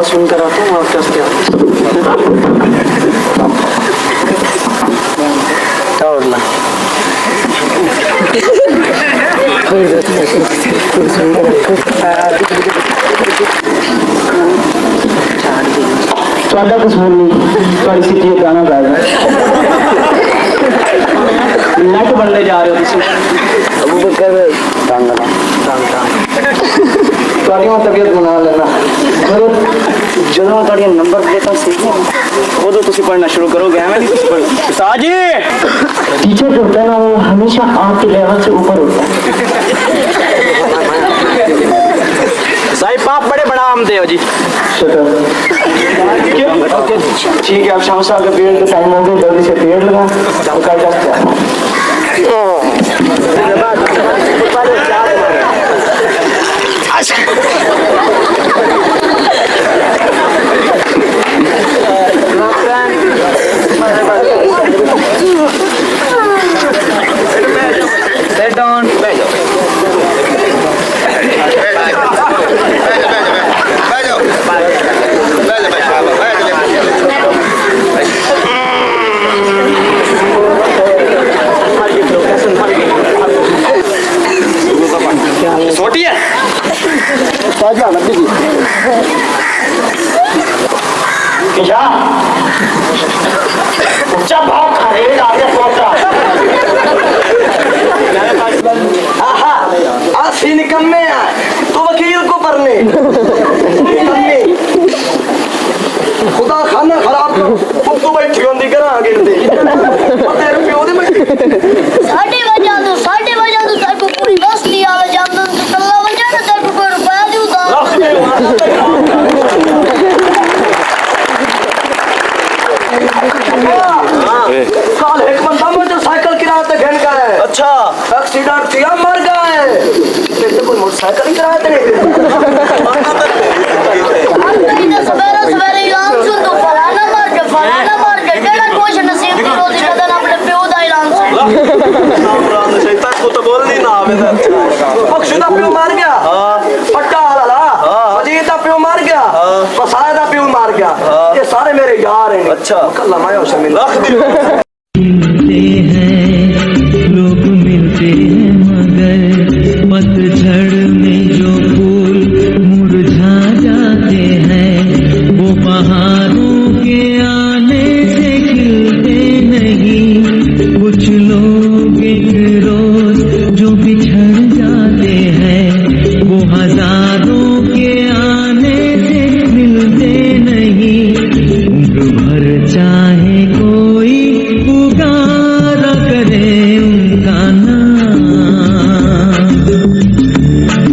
सुन कर आता हूँ आप कैसे ਤੁਹਾਡਾ ਕਸੂਰ ਨਹੀਂ, ਤੁਹਾਡੀ ਸਿੱਧੀ ਗਾਣਾ ਗਾਇਆ ਨੱਟ ਬਣਨੇ ਜਾ ਰਹੇ ਹੋ ਤੁਸੀਂ। ਅਬੂ ਬਕਰ ਤੰਗ ਤੁਹਾਡੀ ਮੈਂ ਤਬੀਅਤ ਬਣਾ ਲੈਣਾ ਜਦੋਂ ਮੈਂ ਤੁਹਾਡੀਆਂ ਨੰਬਰ ਦੇਤਾ ਸੀਖੋ ਉਦੋਂ ਤੁਸੀਂ ਪੜ੍ਹਨਾ ਸ਼ੁਰੂ ਕਰੋਗੇ। ਐਵੇਂ नहीं ਤੁਸੀਂ पढ़ो। उस्ताद जी टीचर जो होता है ना वो हमेशा आपके लेवल से ऊपर होता है। साहिब आप बड़े बड़ा आमदे हो जी। ठीक है, आप शाम साहब के पीरियड का टाइम हो गया, जल्दी से पीरियड लगा कल जाते हैं। Sit down. छोटी है ताजा लगी जी क्या ऊंचा भाव खड़े आगे पहुंचा आहा आसी निकम्मे हैं तो वकील को पढ़ने खुदा खाना खराब तो बैठी होंदी करा गिनते तेरे प्यो दे बैठी साढ़े बजा दो तेरे को पूरी बस्ती आवे जान दो कल्ला बजा ना तेरे को कोई रुपया नहीं उदा साल एक बंदा मोटरसाइकिल किराए पे घेन का है। अच्छा एक्सीडेंट किया मर गया है। कैसे कोई मोटरसाइकिल ही किराए पे सवेरे सवेरे ऐलान सुन दो फलाना मर के केड़ा कुछ नसीब की रोजी कदन अपने प्यो दा ऐलान सुन नाम शैतान को तो बोल नहीं ना आवे बख्शू दा प्यो मर गया। हां पट्टा वाला अजीत दा प्यो मर गया। फसाए दा प्यो मर गया। ये सारे मेरे यार हैं। अच्छा कल्ला माया शमिल रख दे लोग मिलते हैं मगर पतझड़ में जो फूल मुरझा जाते हैं वो बहारों के आने से खिलते नहीं। कुछ लोग एक रोज जो बिछड़ जाते हैं वो हजारों के आने से मिलते नहीं। उम्र भर चाहे कोई पुकारा करे उनका नाम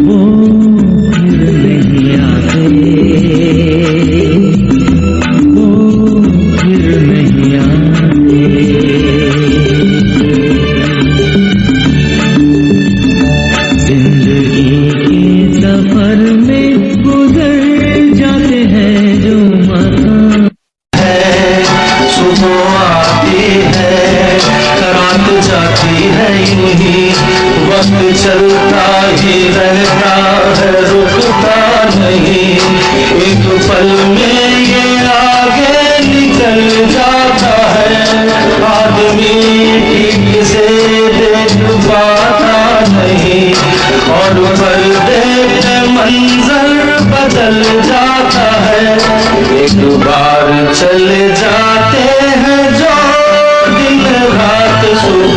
वो फिर नहीं आते वो फिर नहीं आते। जिंदगी के सफर में गुजर जाते हैं जो मकाम सुबह आती है रात जाती है यूं ही वक्त चलता ही रहता है रुकता नहीं। एक पल में ये आगे निकल जाता है आदमी ठीक से देख पाता नहीं और पर्दे पे मंजर बदल जाता है। एक बार चले जाते हैं जो दिन रात सुबह